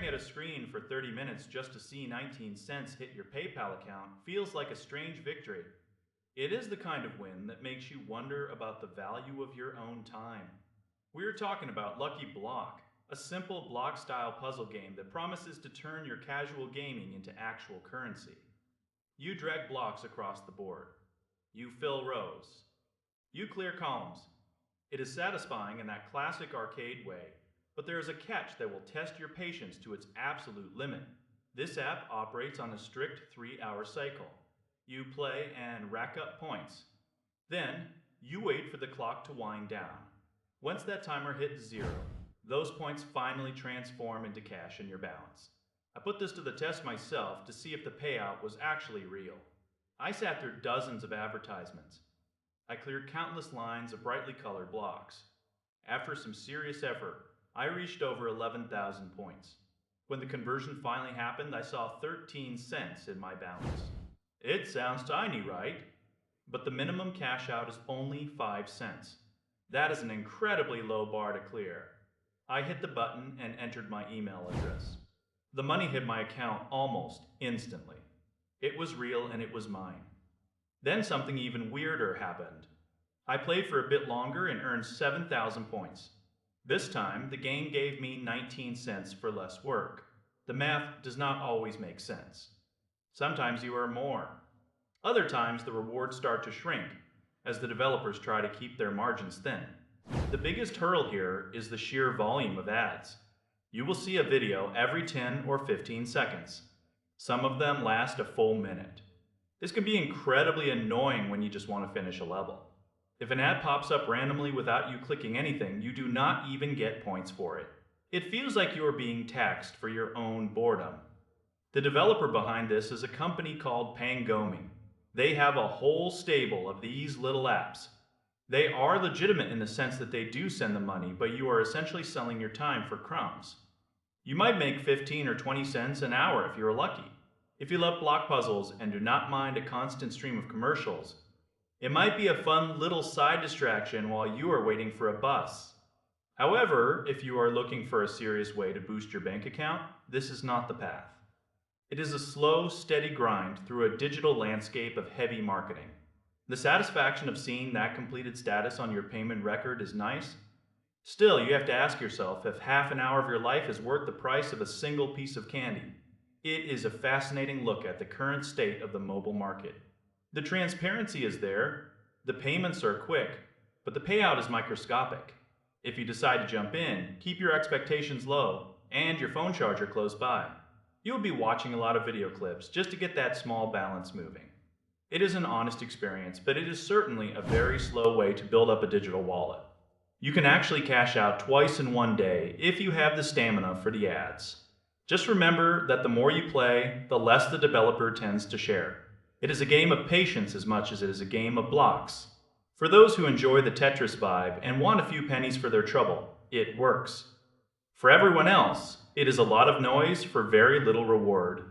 Staring at a screen for 30 minutes just to see 19 cents hit your PayPal account feels like a strange victory. It is the kind of win that makes you wonder about the value of your own time. We're talking about Lucky Block, a simple block-style puzzle game that promises to turn your casual gaming into actual currency. You drag blocks across the board. You fill rows. You clear columns. It is satisfying in that classic arcade way, but there is a catch that will test your patience to its absolute limit. This app operates on a strict 3-hour cycle. You play and rack up points. Then, you wait for the clock to wind down. Once that timer hits 0, those points finally transform into cash in your balance. I put this to the test myself to see if the payout was actually real. I sat through dozens of advertisements. I cleared countless lines of brightly colored blocks. After some serious effort, I reached over 11,000 points. When the conversion finally happened, I saw 13 cents in my balance. It sounds tiny, right? But the minimum cash out is only 5 cents. That is an incredibly low bar to clear. I hit the button and entered my email address. The money hit my account almost instantly. It was real and it was mine. Then something even weirder happened. I played for a bit longer and earned 7,000 points. This time, the game gave me 19 cents for less work. The math does not always make sense. Sometimes you earn more. Other times, the rewards start to shrink as the developers try to keep their margins thin. The biggest hurdle here is the sheer volume of ads. You will see a video every 10 or 15 seconds. Some of them last a full minute. This can be incredibly annoying when you just want to finish a level. If an ad pops up randomly without you clicking anything, you do not even get points for it. It feels like you are being taxed for your own boredom. The developer behind this is a company called Pangomi. They have a whole stable of these little apps. They are legitimate in the sense that they do send the money, but you are essentially selling your time for crumbs. You might make 15 or 20 cents an hour if you're lucky. If you love block puzzles and do not mind a constant stream of commercials, it might be a fun little side distraction while you are waiting for a bus. However, if you are looking for a serious way to boost your bank account, this is not the path. It is a slow, steady grind through a digital landscape of heavy marketing. The satisfaction of seeing that completed status on your payment record is nice. Still, you have to ask yourself if half an hour of your life is worth the price of a single piece of candy. It is a fascinating look at the current state of the mobile market. The transparency is there, the payments are quick, but the payout is microscopic. If you decide to jump in, keep your expectations low and your phone charger close by. You will be watching a lot of video clips just to get that small balance moving. It is an honest experience, but it is certainly a very slow way to build up a digital wallet. You can actually cash out twice in one day if you have the stamina for the ads. Just remember that the more you play, the less the developer tends to share. It is a game of patience as much as it is a game of blocks. For those who enjoy the Tetris vibe and want a few pennies for their trouble, it works. For everyone else, it is a lot of noise for very little reward.